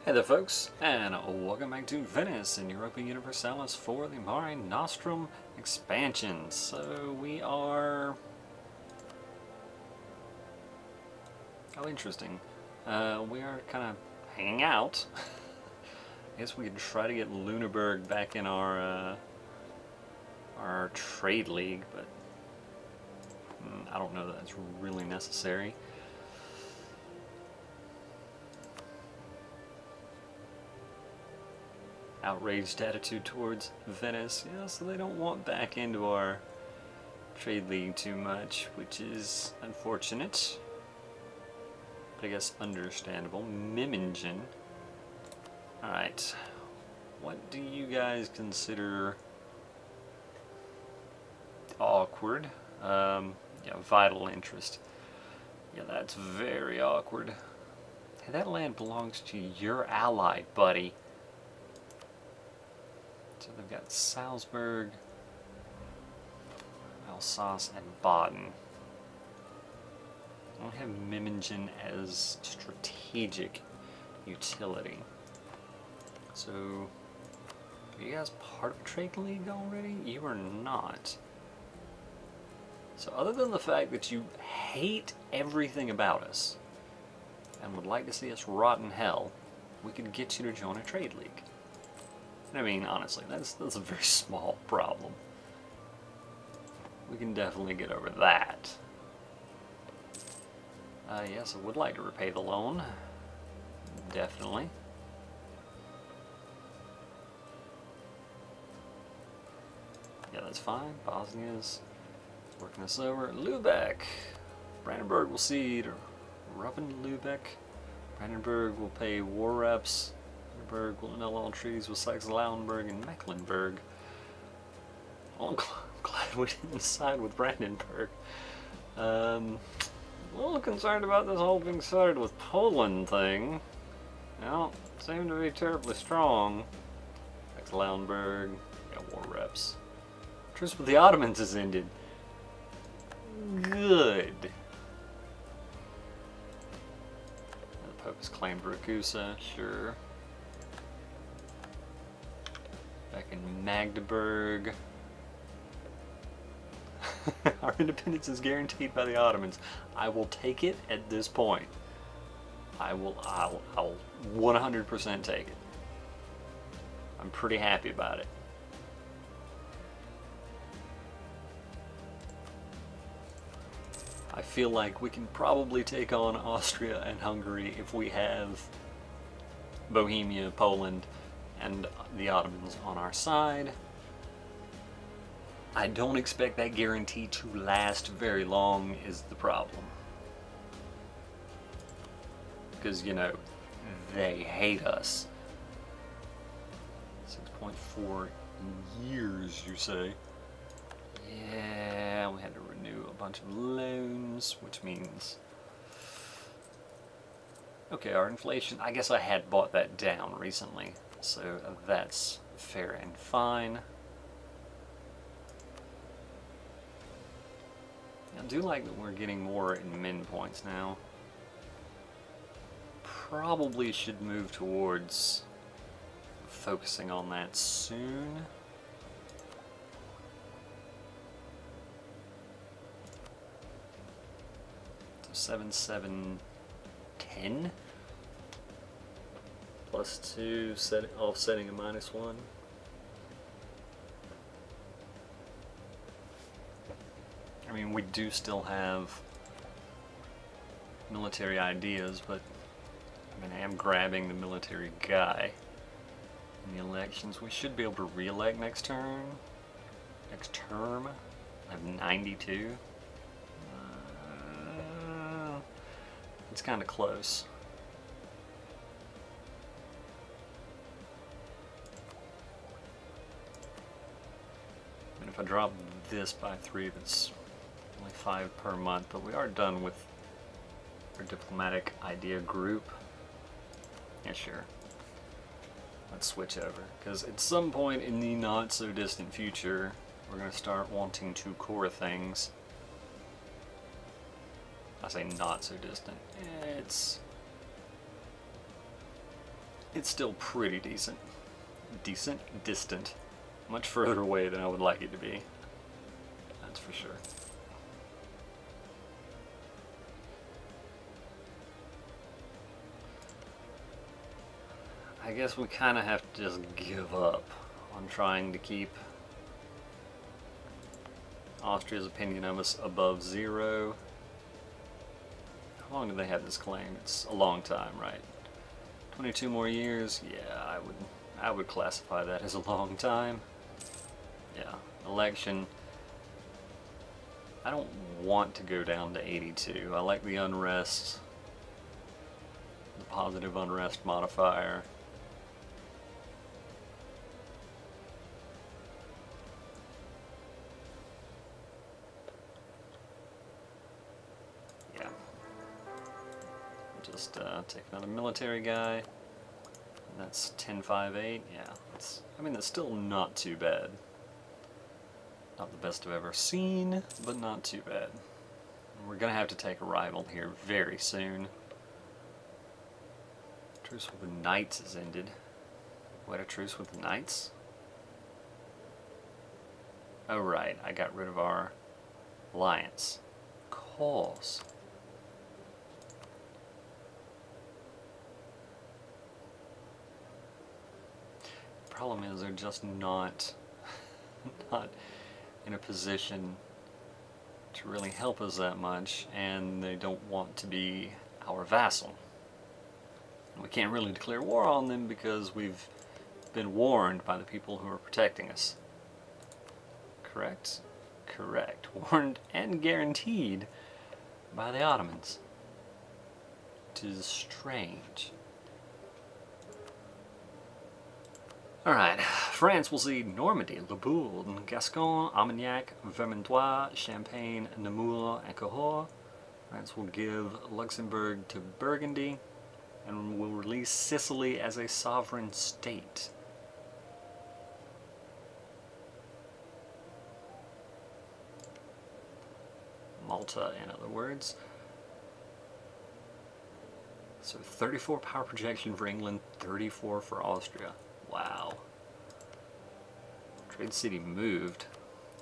Hey there folks, and welcome back to Venice in Europa Universalis for the Mare Nostrum expansion. So we are... Oh, interesting. We are kind of hanging out. I guess we could try to get Lüneburg back in our trade league, but I don't know that that's really necessary. Outraged attitude towards Venice, yeah, so they don't want back into our trade league too much, which is unfortunate, but I guess understandable. Mimingen. Alright, what do you guys consider awkward? Yeah, vital interest. Yeah, that's very awkward. Hey, that land belongs to your ally, buddy. So they've got Salzburg, Alsace, and Baden. I don't have Mimingen as strategic utility. So, are you guys part of a trade league already? You are not. So other than the fact that you hate everything about us and would like to see us rot in hell, we could get you to join a trade league. I mean, honestly, that's a very small problem. We can definitely get over that. Yes, I would like to repay the loan. Definitely. Yeah, that's fine. Bosnia's working us over. Lübeck. Brandenburg will cede. Ruppen Lübeck. Brandenburg will pay war reps. Brandenburg will annul all treaties with Saxe-Lauenburg and Mecklenburg. Well, I'm glad we didn't side with Brandenburg. A little concerned about this whole being sided with Poland thing. Well, seem to be terribly strong. Saxe-Lauenburg, got war reps. Truce with the Ottomans has ended. Good. The Pope has claimed Ragusa, sure. Back in Magdeburg. Our independence is guaranteed by the Ottomans. I will take it at this point. I'll 100% take it. I'm pretty happy about it. I feel like we can probably take on Austria and Hungary if we have Bohemia, Poland, and the Ottomans on our side. I don't expect that guarantee to last very long is the problem. Because, you know, they hate us. 6.4 years, you say? Yeah, we had to renew a bunch of loans, which means... Okay, our inflation, I guess I had bought that down recently, so that's fair and fine. I do like that we're getting more in min points now. Probably should move towards focusing on that soon. So 7, 7, 10 plus 2, offsetting a -1. I mean, we do still have military ideas, but I mean, I am grabbing the military guy in the elections. We should be able to re-elect next term. I have 92. It's kind of close. And if I drop this by 3, that's only 5 per month, but we are done with our diplomatic idea group. Yeah, sure. Let's switch over, because at some point in the not so distant future, we're going to start wanting to core things. I say not so distant. It's it's still pretty decent. Distant. Much further away than I would like it to be. That's for sure. I guess we kind of have to just give up on trying to keep Austria's opinion of us above 0. How long do they have this claim? It's a long time, right? 22 more years? Yeah, I would classify that as a long time. Yeah, election. I don't want to go down to 82. I like the unrest, the positive unrest modifier. Yeah. Just take another military guy. And that's 1058. Yeah, I mean, that's still not too bad. Not the best I've ever seen, but not too bad. We're gonna have to take a rival here very soon. Truce with the Knights has ended. What, a truce with the Knights? Oh right, I got rid of our alliance. Cause. Problem is they're just not in a position to really help us that much, and they don't want to be our vassal. We can't really declare war on them because we've been warned by the people who are protecting us. Correct? Correct. Warned and guaranteed by the Ottomans. It is strange. Alright, France will cede Normandy, Le Bourg, Gascon, Armagnac, Vermandois, Champagne, Namur, and Cahors. France will give Luxembourg to Burgundy, and will release Sicily as a sovereign state. Malta, in other words. So 34 power projection for England, 34 for Austria. Wow. Trade city moved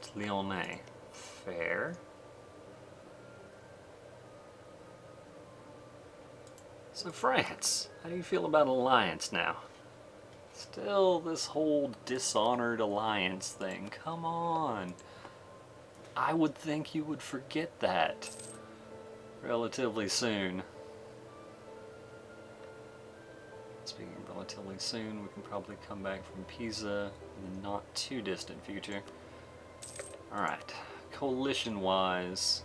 to Lyonnais. Fair. So France, how do you feel about alliance now? Still this whole dishonored alliance thing. Come on. I would think you would forget that relatively soon. Speaking of relatively soon, we can probably come back from Pisa in the not too distant future. Alright, coalition-wise,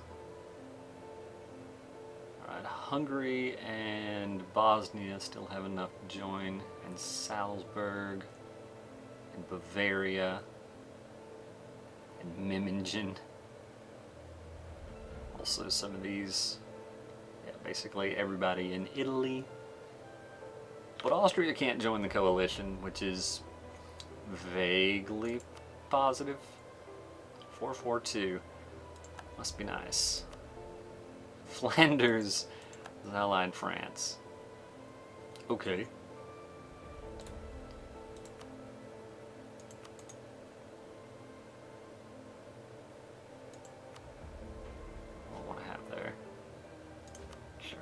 alright, Hungary and Bosnia still have enough to join, and Salzburg, and Bavaria, and Memmingen. Also some of these, yeah, basically everybody in Italy. But Austria can't join the coalition, which is vaguely positive. 442. Must be nice. Flanders is allied France. Okay. What do I want to have there? Sure.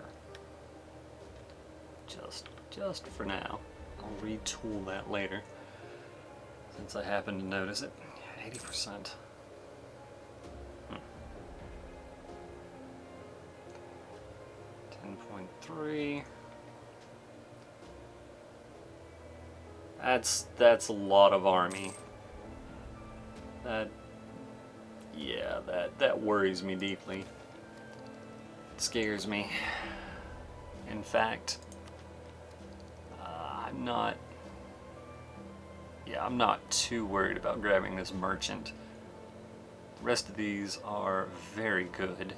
Just for now. I'll retool that later, since I happen to notice it. 80%. 10.3. That's a lot of army. That worries me deeply. It scares me. In fact, I'm not too worried about grabbing this merchant. The rest of these are very good,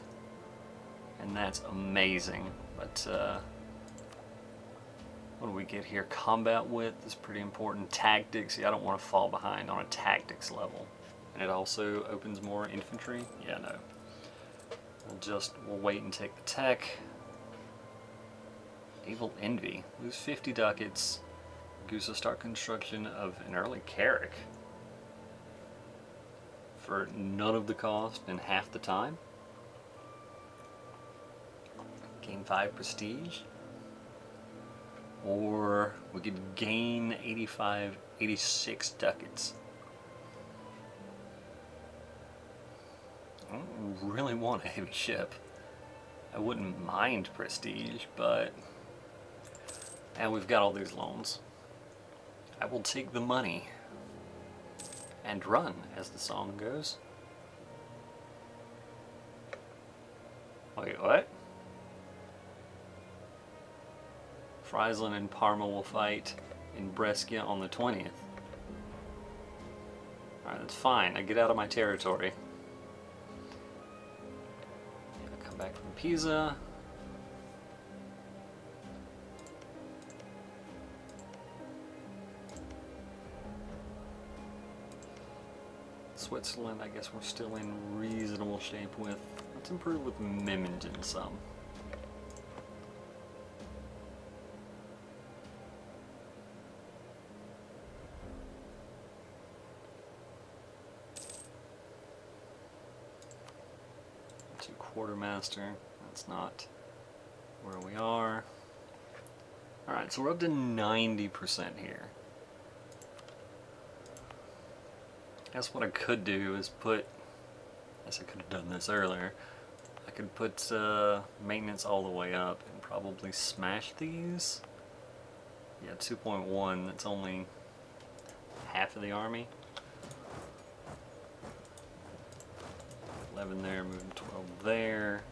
and that's amazing. But what do we get here? Combat width is pretty important. Tactics, yeah, I don't want to fall behind on a tactics level. And it also opens more infantry. Yeah, no. We'll wait and take the tech. Evil Envy. Lose 50 ducats. Ragusa start construction of an early Carrack for none of the cost and half the time. Gain 5 prestige. Or we could gain 86 ducats. I don't really want a heavy ship. I wouldn't mind prestige, but and we've got all these loans. I will take the money and run, as the song goes. Wait, what? Friesland and Parma will fight in Brescia on the 20th. Alright, that's fine. I get out of my territory. I come back from Pisa. Switzerland, I guess we're still in reasonable shape with. Let's improve with Memmingen some. Quartermaster, that's not where we are. Alright, so we're up to 90% here. I guess what I could do is put, I guess I could have done this earlier, I could put maintenance all the way up and probably smash these. Yeah, 2.1, that's only half of the army. 11 there, moving 12 there.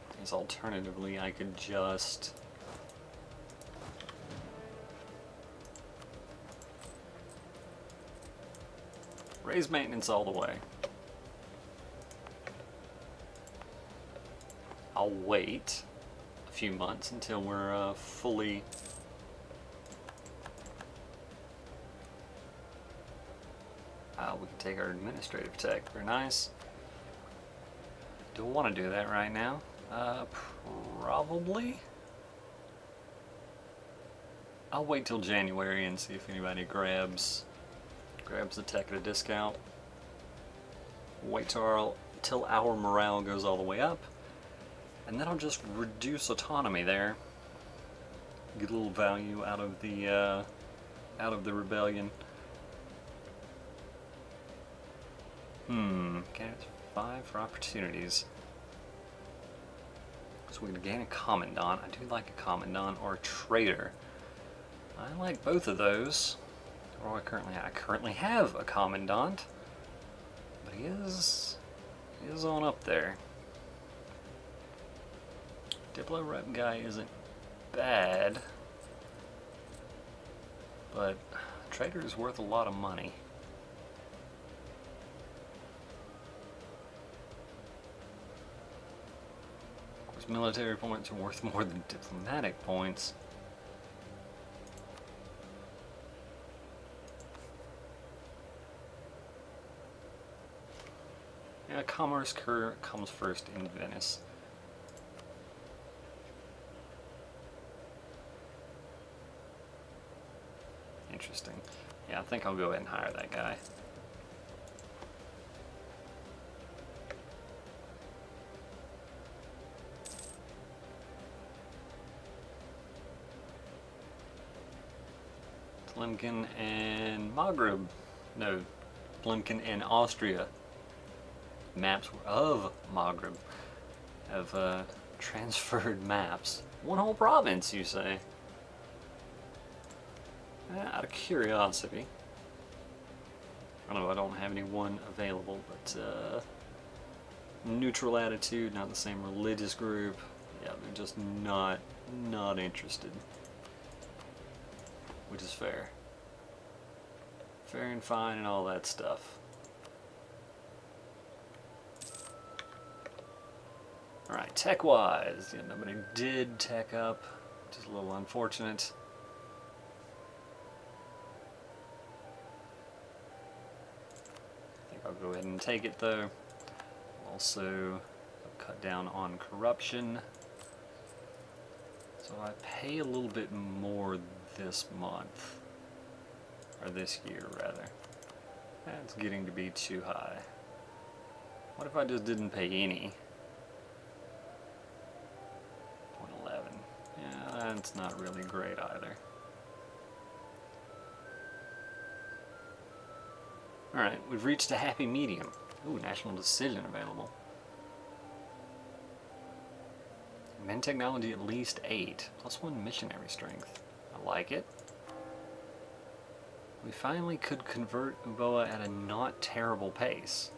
Because alternatively, I could just raise maintenance all the way. I'll wait a few months until we're fully we can take our administrative tech. Very nice. Do I want to do that right now? Probably. I'll wait till January and see if anybody grabs the tech at a discount. Wait till our morale goes all the way up, and then I'll just reduce autonomy there. Get a little value out of the rebellion. Okay, it's 5 for opportunities. So we can gain a commandant. I do like a commandant or a trader. I like both of those. Or I currently have a commandant, but he is on up there. Diplo rep guy isn't bad, but trader is worth a lot of money. Military points are worth more than diplomatic points. Yeah, commerce comes first in Venice. Interesting. Yeah, I think I'll go ahead and hire that guy. Tlemcen and Maghreb. No, Tlemcen and Austria. Maps of Maghreb have transferred maps. One whole province, you say? Out of curiosity. I don't know, I don't have any one available, but neutral attitude, not the same religious group. Yeah, they're just not interested. Which is fair. Fair and fine and all that stuff. Alright, tech-wise, yeah, nobody did tech up, which is a little unfortunate. I think I'll go ahead and take it though. Also cut down on corruption. So I pay a little bit more this month, or this year rather. That's getting to be too high. What if I just didn't pay any? 0.11. Yeah, that's not really great either. Alright, we've reached a happy medium. Ooh, national decision available. Men technology at least 8. +1 missionary strength. I like it. We finally could convert Uboa at a not terrible pace.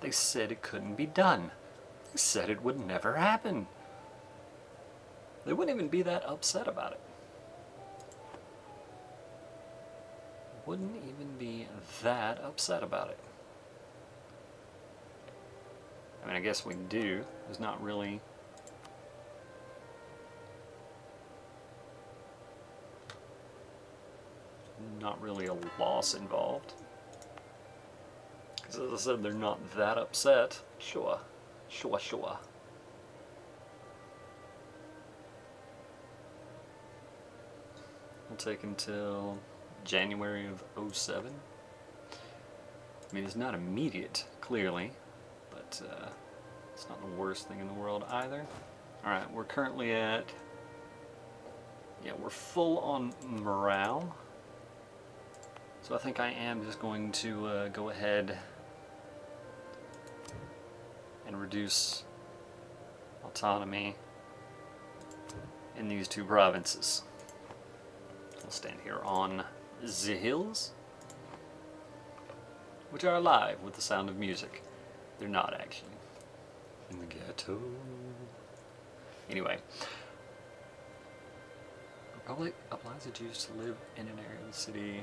They said it couldn't be done. They said it would never happen. They wouldn't even be that upset about it. Wouldn't even be that upset about it. I mean, I guess we do. There's not really... a loss involved. Because as I said, they're not that upset. Sure. Sure, sure. We'll take until January of 07. I mean, it's not immediate, clearly, but it's not the worst thing in the world either. Alright, we're currently at... yeah, we're full on morale. So I think I am just going to go ahead and reduce autonomy in these two provinces. We'll stand here on the hills, which are alive with the sound of music. They're not actually. In the ghetto. Anyway. Republic applies the Jews to live in an area of the city.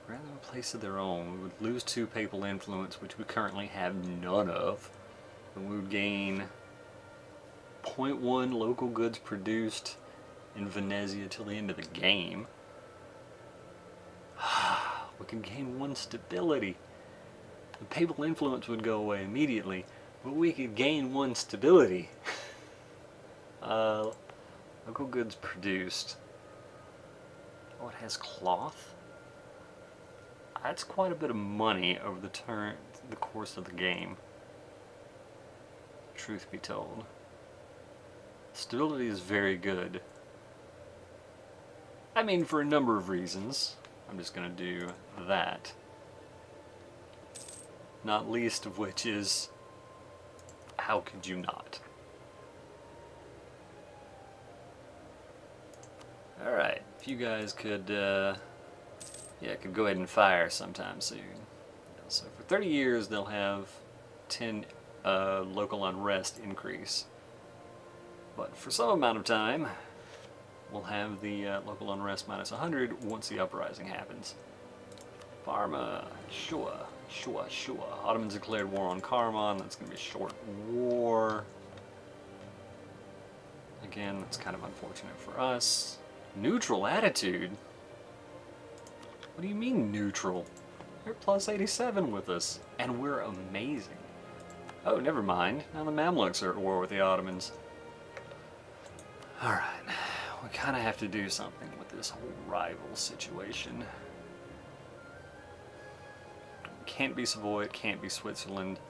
Rather than a place of their own, we would lose 2 papal influence, which we currently have none of. And we would gain 0.1 local goods produced in Venezia till the end of the game. We could gain 1 stability. The papal influence would go away immediately, but we could gain 1 stability. Local goods produced. Oh, it has cloth? That's quite a bit of money over the course of the game. Truth be told. Stability is very good. I mean, for a number of reasons. I'm just going to do that. Not least of which is, how could you not? Alright, if you guys could, could go ahead and fire sometime soon. So for 30 years they'll have 10 local unrest increase. But for some amount of time, we'll have the local unrest minus 100 once the uprising happens. Parma, sure, sure, sure. Ottomans declared war on Karaman. That's going to be a short war. Again, that's kind of unfortunate for us. Neutral attitude? What do you mean neutral? You're plus 87 with us, and we're amazing. Oh, never mind. Now the Mamluks are at war with the Ottomans. Alright, we kind of have to do something with this whole rival situation. It can't be Savoy, it can't be Switzerland.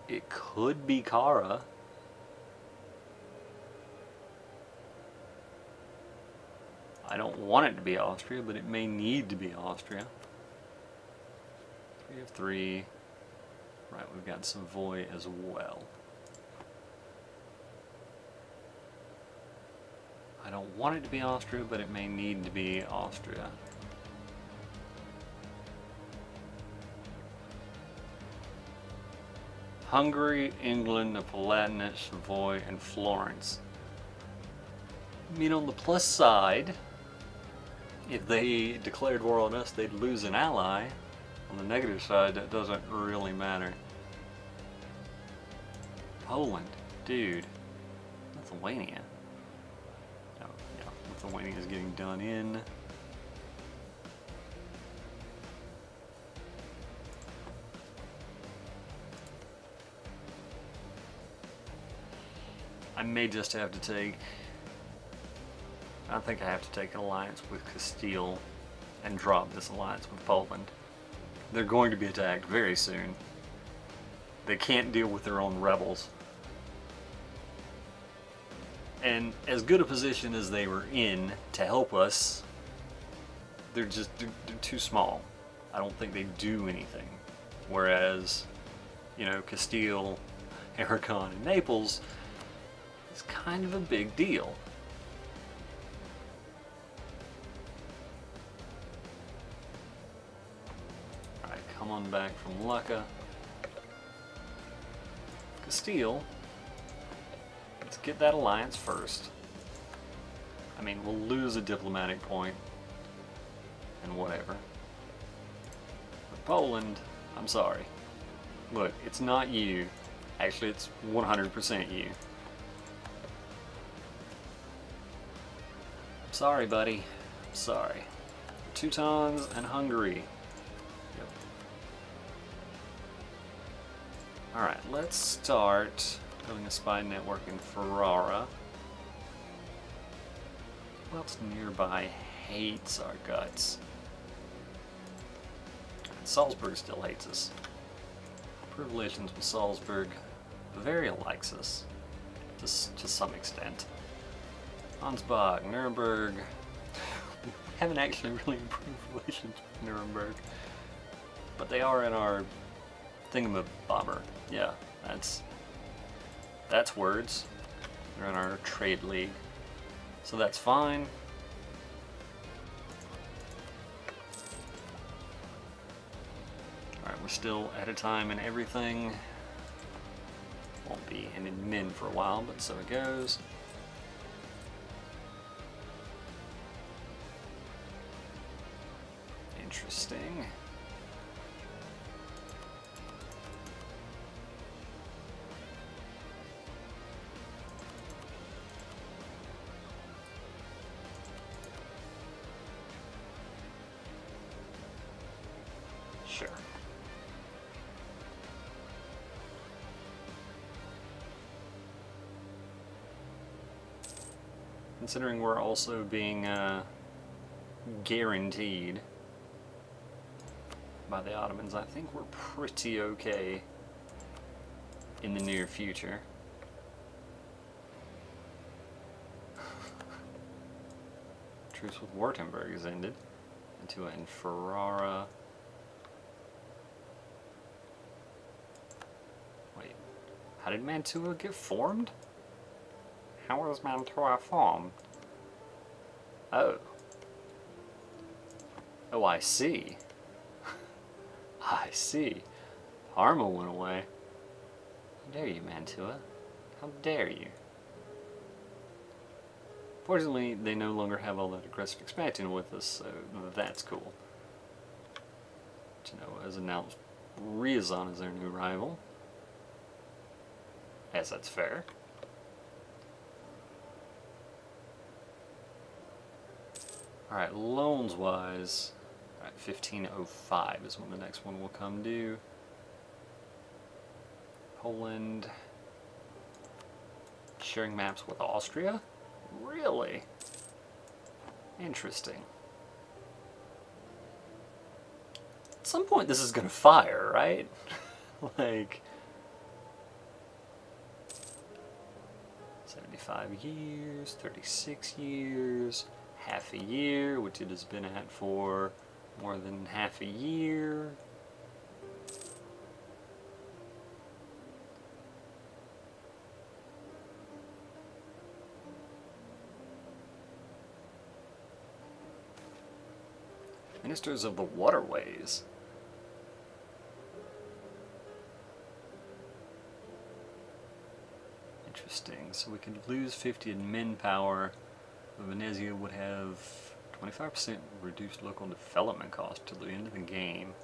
It could be Kara. I don't want it to be Austria, but it may need to be Austria. 3 of 3. Right, we've got Savoy as well. I don't want it to be Austria, but it may need to be Austria. Hungary, England, the Palatinate, Savoy, and Florence. I mean, on the plus side, if they declared war on us, they'd lose an ally. On the negative side, that doesn't really matter. Poland, dude. Lithuania. Oh, yeah, Lithuania is getting done in. I may just have to take... I think I have to take an alliance with Castile and drop this alliance with Poland. They're going to be attacked very soon. They can't deal with their own rebels. And as good a position as they were in to help us, they're too small. I don't think they do anything. Whereas, you know, Castile, Aragon, and Naples is kind of a big deal. Alright, come on back from Lucca. Castile, let's get that alliance first. I mean, we'll lose a diplomatic point and whatever. But Poland, I'm sorry. Look, it's not you. Actually, it's 100% you. I'm sorry, buddy. I'm sorry. Teutons and Hungary. Yep. Alright, let's start building a spy network in Ferrara. Who else nearby hates our guts? Salzburg still hates us. Improved relations with Salzburg. Bavaria likes us, to some extent. Ansbach, Nuremberg. We haven't actually really improved relations with Nuremberg, but they are in our thingamabobber. Yeah, that's words. They're in our trade league, so that's fine. Alright, we're still at a time and everything. Won't be in admin for a while, but so it goes. Interesting. Sure. Considering we're also being guaranteed by the Ottomans, I think we're pretty okay in the near future. Truce with Württemberg has ended. Mantua and Ferrara. Wait, how did Mantua get formed? How was Mantua formed? Oh. Oh, I see. I see. Parma went away. How dare you, Mantua? How dare you? Fortunately, they no longer have all that aggressive expansion with us, so that's cool. Genoa has announced Riazan as their new rival. As that's fair. Alright, loans-wise, 1505 is when the next one will come due. Poland, sharing maps with Austria? Really? Interesting. At some point this is gonna fire, right? Like... 75 years, 36 years... half a year, which it has been at for more than half a year. Ministers of the Waterways. Interesting. So we could lose 50 in manpower. Venezia would have 25% reduced local development cost till the end of the game.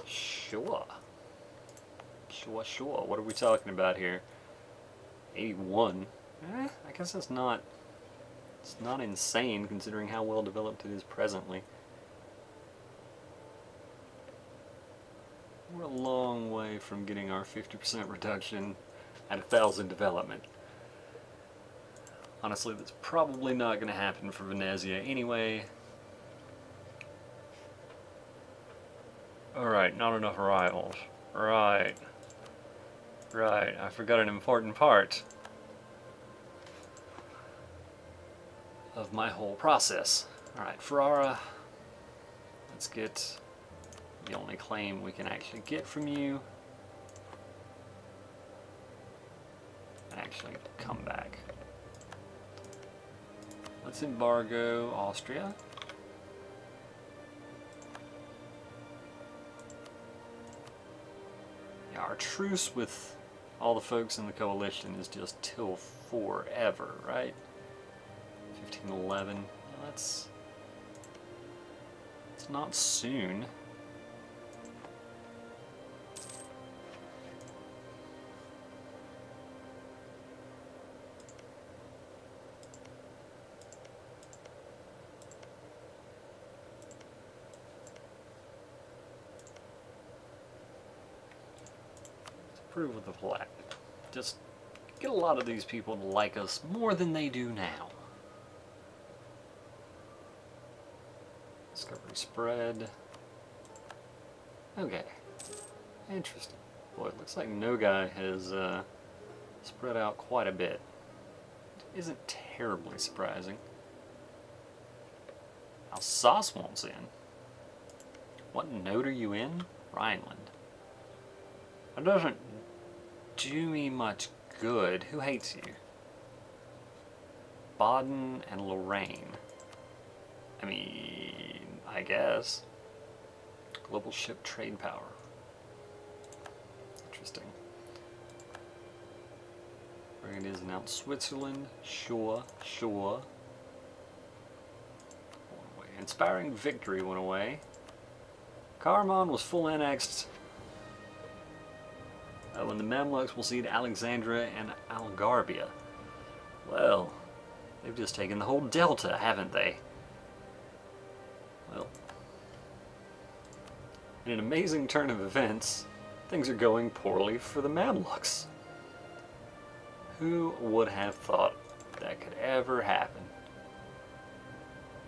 Sure. Sure. What are we talking about here? 81. I guess that's not... it's not insane considering how well developed it is presently. We're a long way from getting our 50% reduction at 1,000 development. Honestly, that's probably not going to happen for Venezia anyway. Alright, not enough arrivals. Right. Right, I forgot an important part of my whole process. Alright, Ferrara. Let's get the only claim we can actually get from you. And actually come back. Let's embargo Austria. Yeah, our truce with all the folks in the coalition is just till forever, right? 1511. It's not soon. Approve of the flag. Just get a lot of these people to like us more than they do now. Discovery spread. Okay. Interesting. Boy, it looks like Nogai has spread out quite a bit. It isn't terribly surprising. Alsace wants in. What node are you in? Rhineland. That doesn't do me much good. Who hates you? Baden and Lorraine. I mean, I guess. Global ship trade power. Interesting. Burgundy has announced Switzerland. Sure, sure. Went away. Inspiring victory went away. Karaman was full annexed. When the Mamluks will cede Alexandria and Algarbia. Well, they've just taken the whole delta, haven't they? Well, in an amazing turn of events, things are going poorly for the Mamluks. Who would have thought that could ever happen?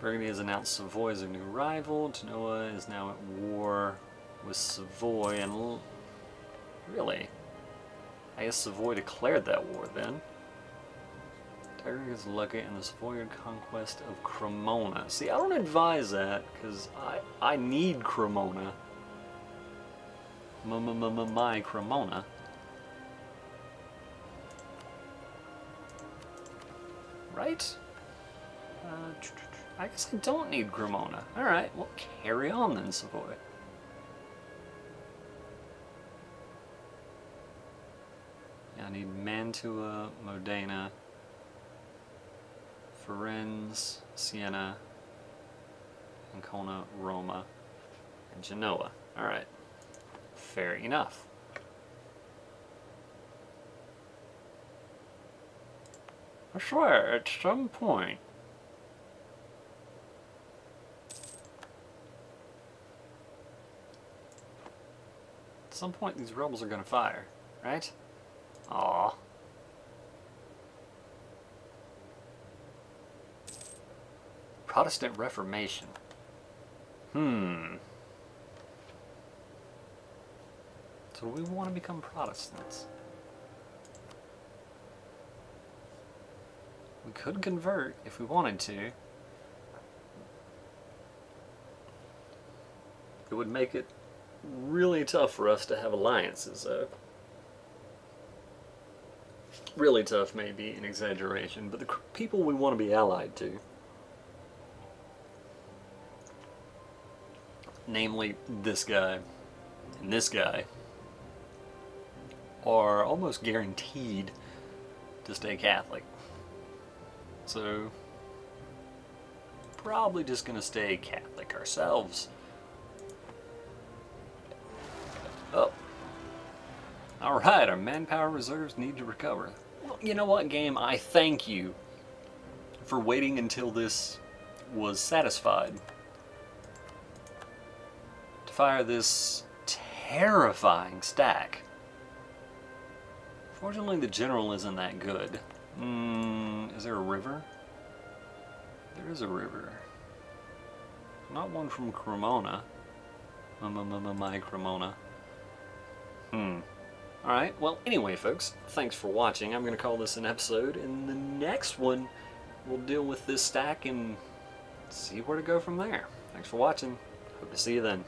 Burgundy has announced Savoy as a new rival. Genoa is now at war with Savoy, and really? I guess Savoy declared that war then. Tiger is lucky in the Savoyard conquest of Cremona. See, I don't advise that, because I need Cremona. My Cremona. Right? I guess I don't need Cremona. Alright, well, carry on then, Savoy. I need Mantua, Modena, Firenze, Siena, Ancona, Roma, and Genoa. Alright. Fair enough. I swear, at some point, these rebels are going to fire, right? Aww. Protestant Reformation. So we want to become Protestants. We could convert if we wanted to. It would make it really tough for us to have alliances, though. Really tough may be an exaggeration, but the people we want to be allied to, namely this guy and this guy, are almost guaranteed to stay Catholic. So, probably just going to stay Catholic ourselves. Oh. Alright, our manpower reserves need to recover. Well, you know what, game? I thank you for waiting until this was satisfied to fire this terrifying stack. Fortunately, the general isn't that good. Is there a river? There is a river. Not one from Cremona. My Cremona. Alright, well, anyway, folks, thanks for watching. I'm going to call this an episode. In the next one, we'll deal with this stack and see where to go from there. Thanks for watching. Hope to see you then.